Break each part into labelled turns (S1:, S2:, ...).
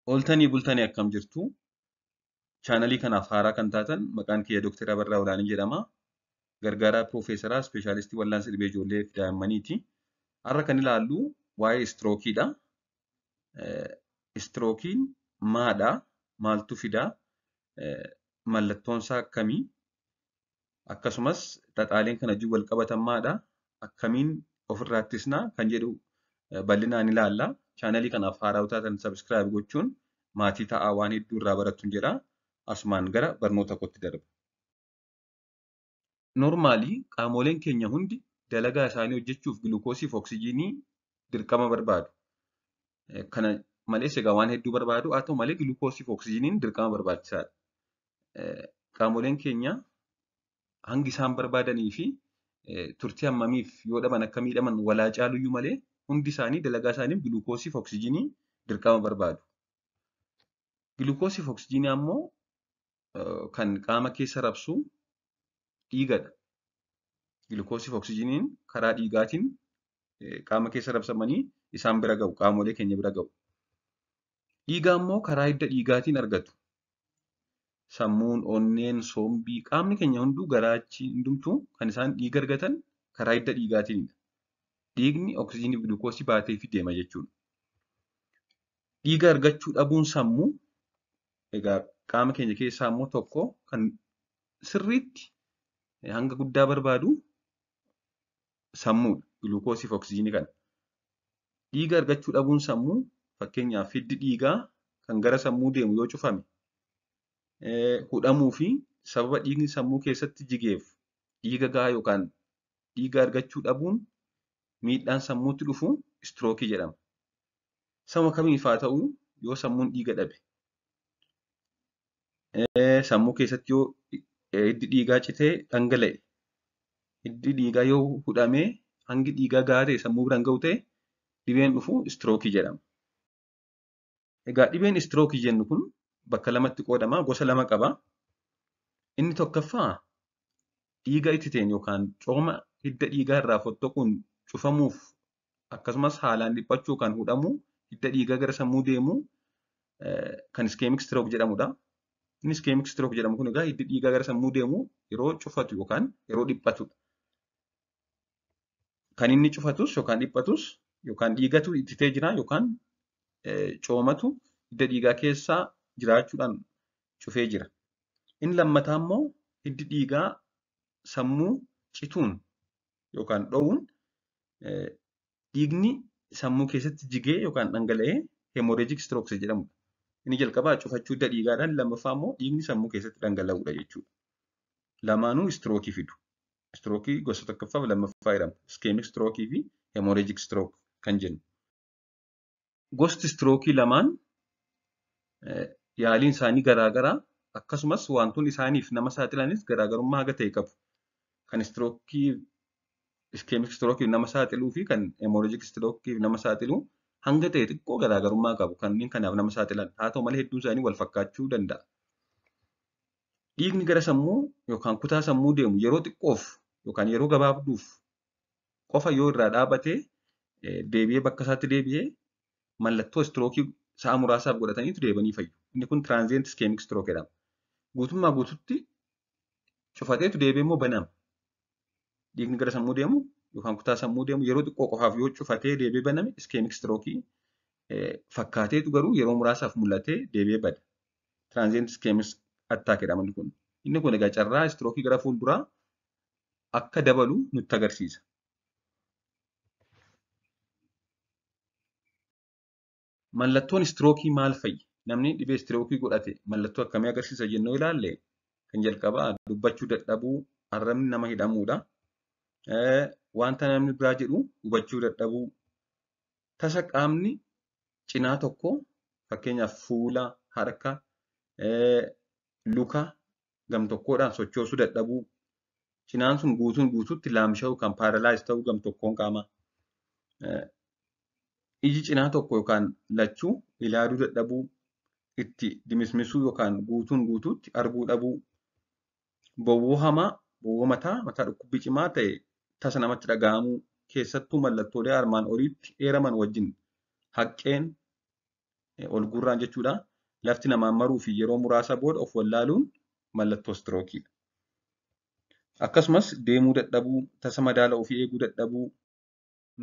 S1: Ooltanii bultanii akkam jirtu? Chaanalii kanaaf haaraa kan taatan maqaan kiyya Dr. Abarraa Olaanii jedhama. Gargaaraa Piroofeesaraa Ispeeshaalistii Wallaansa Dhibee Ijoollee fi Daa'immaniiti. Har'a kan ilaallu waa'ee istirookiidha. Istirookiin maadha? Maaltu fidaa? Mallattoon isaa akkamii? Akkasumas xaxaaleen kana wajjin wal qabatan maadha? Akkamiin ofirraa ittisnaa kan jedhu bal'inaan ilaalla. Chaanalii kanaaf haaraa taatan sabskiraayib gochuun maatii ta'aa waan hedduu irraa barattuun jedha. Asumaan gara barnoota kootti darba. Noormaalii qaamoleen keenya hundi dalagaa isaanii hojjechuuf giluukoosii fi oksijiinii dirqama barbaadu. Kana malees egaa waan hedduu barbaadu haa ta'u malee giluukoosii fi oksijiiniin dirqama barbaachisaadha. Qaamoleen keenya hangi isaan barbaadanii fi turtii hammamiif yoo dhaban akka miidhaman walaa caaluyyuu malee hundi isaanii dalagaa isaaniif giluukoosii fi oksijiinii dirqama barbaadu. Giluukoosii fi oksijiinii ammoo kan qaama keessa rabsu dhiigadha. Giluukoosii fi oksijiiniin karaa dhiigaatiin qaama keessa rabsamanii isaan bira ga'u, qaamolee keenya bira ga'u. Dhiiga ammoo karaa hidda dhiigaatiin argatu. Sammuun, onneen, sombii, qaamni keenya hunduu garaachi hundumtuu kan isaan dhiiga argatan karaa hidda dhiigaatiinidha. Dhiigni oksijiinii fi giluukoosii baateefii deema jechuudha. Dhiiga argachuu dhabuun sammuu egaa qaama keenya keessaa immoo tokko kan sirriitti hanga guddaa barbaadu sammuudha. Giluukoosii fi oksijiinii kana. Dhiiga argachuu dhabuun sammuu fakkeenyaaf hiddi dhiigaa kan gara sammuu deemu yoo cufame hudhamuu fi sababa dhiigni sammuu keessatti jigeef dhiiga gahaa yookaan dhiiga argachuu dhabuun miidhaan sammuutti dhufu istirookii jedhama. Sama kamiif haa ta'u yoo sammuun dhiiga dhabe. Sammuu keessatti yoo hiddi dhiigaa citee dhangala'e, hiddi dhiigaa yoo hudhamee hangi dhiigaa gahaa ta'e sammuu biraan ga'u ta'e dhibeen dhufu istirookii jedhama. Egaa dhibeen istirookii jennu kun bakka lamatti qoodama, gosa lama qaba. Inni tokkoffaa dhiiga ititeen yookaan cooma hidda dhiigaa irraa fottoquun cufamuuf akkasumas haalaan dhiphachuu kan hudhamu hidda dhiigaa gara sammuu deemu kan iskemik strook jedhamudha. Inni iskemik strook jedhamu kun egaa hiddi dhiigaa gara sammuu deemu yeroo cufatu yookaan yeroo dhiphatudha. Kan inni cufatus yookaan dhiphatus yookaan dhiigatu ititee jira yookaan coomatu hidda dhiigaa keessaa jiraachuudhaan cufee jira. Inni lammataa immoo hiddi dhiigaa sammuu cituun yookaan dho'uun dhiigni sammuu keessatti jigee yookaan dhangala'ee heemorraajiik strook jedhamudha. Inni jalqabaa cufachuu hidda dhiigaadhaan, lammaffaa immoo dhiigni sammuu keessatti dhangala'uudha jechuudha. Lamaanuu istirookii fidu. Istirookii gosa tokkoffaa fi lammaffaa jedhama. Iskemik strookii fi heemorraajiik strook kan jennu. Gosti istirookii lamaan yaaliin isaanii garaagaraa akkasumas wantoonni isaaniif nama saaxilanis garaagarummaa haga ta'e qabu. Kan istirookii iskemik strookiif nama saaxiluu fi kan heemorraajiik strookiif nama saaxilu hanga ta'e xiqqoo garaagarummaa qabu. Kanneen kanaaf nama saaxilan haa ta'u malee hedduun isaanii wal fakkaachuu danda'a. Dhiigni gara sammuu yookaan kutaa sammuu deemu yeroo xiqqoof yookaan yeroo gabaabduuf qofa yoo irraa dhaabatee deebi'ee bakka isaatti deebi'ee mallattoo istirookii sa'a muraasaaf godhataniitu deebanii fayyu. Inni kun tiraanzient iskemik strook jedhama. Guutummaa guututti cufateetu deebi'ee immoo banama. Dhiigni gara sammuu deemu yookaan kutaa sammuu deemu yeroo xiqqoo qofaaf yoo cufatee deebi'ee baname iskemik strookii fakkaateetu garuu yeroo muraasaaf mul'atee deebi'ee bada. Tiraanzient iskemik attaak jedhama inni kun. Inni kun egaa carraa istirookii gara fuulduraa akka dabalu nutti agarsiisa. Mallattoon istirookii maal fa'i? Namni dhibee istirookii godhate mallattoo akkamii agarsiisa jennee ilaalle kan jalqabaa dubbachuu dadhabuu, arrabni nama hidhamuudha. Wanta namni biraa jedhu hubachuu dadhabuu, tasa qaamni cinaa tokko fakkeenyaaf fuula, harka, luka gamtokkoodhaan sochoosuu dadhabuu, cinaan sun guutuun guutuutti laamsha'uu kan paaralaayiz ta'uu gamtokkoon qaamaa. Iji cinaa tokko yookaan lachuu ilaaluu dadhabuu, itti dimismisuu yookaan guutuun guutuutti arguu dhabuu, bowwoo hamaa, bowwoo mataa dhukkubbii cimaa ta'e tasa namatti dhaga'amuu keessattuu mallattoolee armaan oliitti eeraman wajjin haqqeen ol guurraan jechuudha. Lafti namaan maruu fi yeroo muraasa booda of wallaaluun mallattoo istirookiidha. Akkasumas deemuu dadhabuu, tasa madaala ofii eeguu dadhabuu.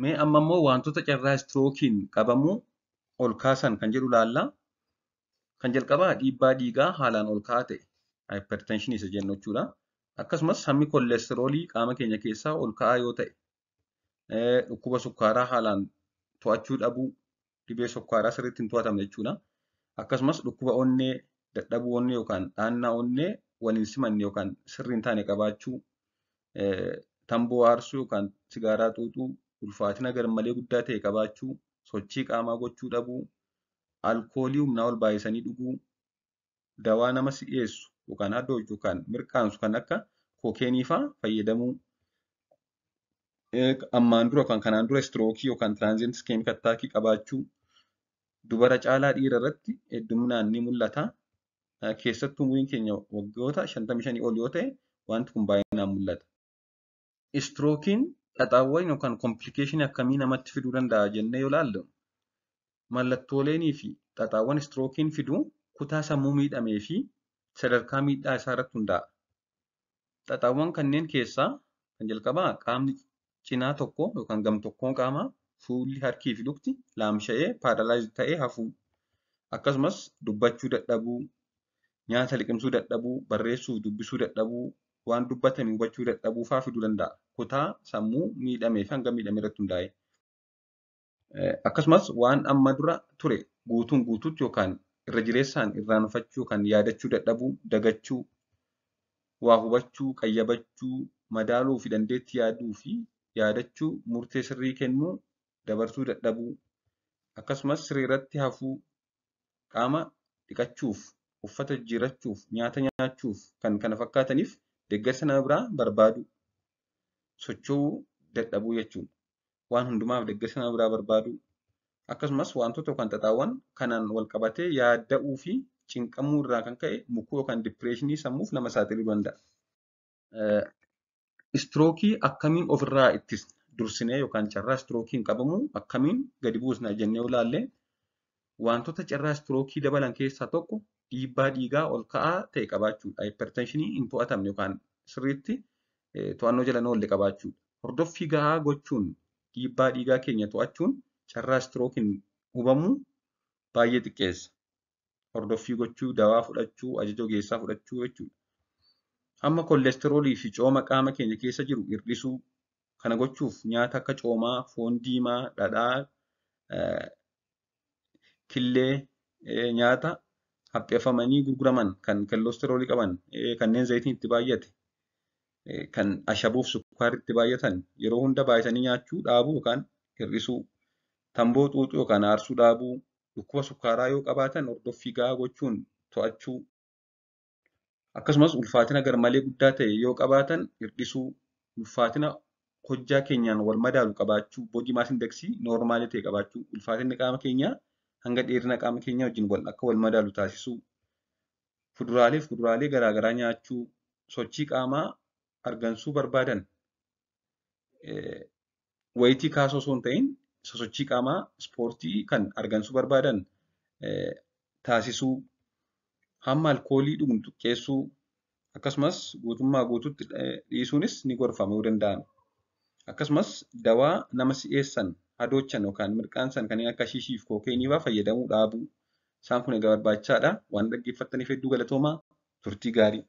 S1: Mee amma immoo wantoota carraa istirookiin qabamuu ol kaasan kan jedhu ilaalla. Kan jalqabaa dhiibbaa dhiigaa haalaan ol ka'aa ta'e hypertension isa jennu jechuudha. Akkasumas hammi koolesteroolii qaama keenya keessaa ol ka'aa yoo ta'e, dhukkuba sukkaaraa haalaan to'achuu dhabuu, dhibee sukkaaraa sirriitti hin to'atamne jechuudha. Akkasumas dhukkuba onnee, dadhabuu onnee yookaan dhaannaa onnee waliin simanne yookaan sirrii hin taane qabaachuu, tamboo aarsuu yookaan sigaaraa xuuxuu, ulfaatina garmalee guddaa ta'e qabaachuu, sochii qaamaa gochuu dhabuu, alkoolii humnaa ol baay'isanii dhuguu, dawaa nama si'eessu yookaan hadoochu yookaan mirqaansu kan akka kookeenii fa'aa fayyadamuu, ammaan dura yookaan kanaan dura istirookii yookaan tiraanziyentii iskemik attaakii qabaachuu, dubara caalaa dhiira irratti hedduminaan ni mul'ata. Keessattuu umuriin keenya waggoota 55 ol yoo ta'e wanti kun baay'inaan mul'ata. Istirookiin xaxaawwan yookaan komplikeeshinii akkamii namatti fiduu danda'a jennee yoo ilaallu, mallattoolee fi xaxaawwan istirookiin fiduu kutaa sammuu miidhamee fi sadarkaa miidhaa isaa irratti hundaa'a. Xaxaawwan kanneen keessaa kan jalqabaa qaamni cinaa tokko yookaan gam-tokkoon qaamaa fuulli, harkii fi lukti laamsha'ee paaralaayizii ta'ee hafuu. Akkasumas dubbachuu dadhabuu, nyaata liqimsuu dadhabuu, barreessuu fi dubbisuu dadhabuu, waan dubbatame hubachuu dadhabuu fa'aa fiduu danda'a. Kutaa sammuu miidhamee fi hanga miidhame irratti hundaa'e. Akkasumas waan amma dura ture guutuun guutuutti yookaan irra jireessaan irraanfachuu yookaan yaadachuu dadhabuu, dagachuu, waa hubachuu, qayyabachuu, madaaluu fi dandeettii yaaduu fi yaadachuu, murtee sirrii kennuu, dabarsuu dadhabuu, akkasumas siree irratti hafuu, qaama dhiqachuuf, uffata jijjiirrachuuf, nyaata nyaachuuf kan kana fakkaataniif deeggarsa nama biraa barbaadu, socho'uu dadhabuu jechuudha. Waan hundumaaf deeggarsa nama biraa barbaadu. Akkasumas wantoota yookaan xaxaawwan kanaan wal qabatee yaadda'uu fi cinqamuu irraa kan ka'e mukuu yookaan dipireeshinii sammuuf nama saaxiluu danda'a. Istirookii akkamiin ofirraa ittisna? Dursinee yookaan carraa istirookiin qabamu akkamiin gadi buusna jennee ilaalle, wantoota carraa istirookii dabalan keessaa tokko dhiibbaa dhiigaa ol ka'aa ta'e qabaachuudha. Hypertenshinii hin to'atamne yookaan sirriitti to'annoo jala hin oolle qabaachuudha. Hordoffii gahaa gochuun dhiibbaa dhiigaa keenya to'achuun carraa istirookiin hubamuu baay'ee xiqqeessa. Hordoffii gochuu, dawaa fudhachuu, ajaja ogeessaa fudhachuu jechuudha. Hamma koolesteroolii fi cooma qaama keenya keessa jiru hir'isuu. Kana gochuuf nyaata akka coomaa, foon diimaa, dhadhaa, killee, nyaata hapheeffamanii gurguraman kan koolesteroolii qaban, kanneen zayitiin itti baay'ate, kan ashabuuf sukkaarri itti baay'atan yeroo hunda baay'atanii nyaachuu dhaabuu yookaan hir'isuu, tamboo xuuxuu yookaan aarsuu dhaabuu, dhukkuba sukkaaraa yoo qabaatan hordoffii gahaa gochuun to'achuu, akkasumas ulfaatina garmalee guddaa ta'e yoo qabaatan hir'isuu, ulfaatina hojjaa keenyaan wal madaalu qabaachuu, body mass index noormaalii ta'e qabaachuu, ulfaatinni qaama keenyaa hanga dheerina qaama keenyaa wajjin akka wal madaalu taasisuu, fuduraalee fi kuduraalee garaagaraa nyaachuu, sochii qaamaa argansuu barbaadan wayitii kaasuu osoo hin ta'in sosochii qaamaa ispoortii kan argansuu barbaadan taasisuu, hamma alkoolii dhugnu xiqqeessuu, akkasumas guutummaa guutuutti dhiisuunis ni gorfamuu danda'ama. Akkasumas dawaa nama si'eessan, hadoochan yookaan mirqaansan kanneen akka shiishii fi kookeenii fa'aa fayyadamuu dhaabuu. Isaan kun egaa barbaachisaadha. Waan dhaggeeffattaniif hedduu galatoomaa. Turtii gaarii.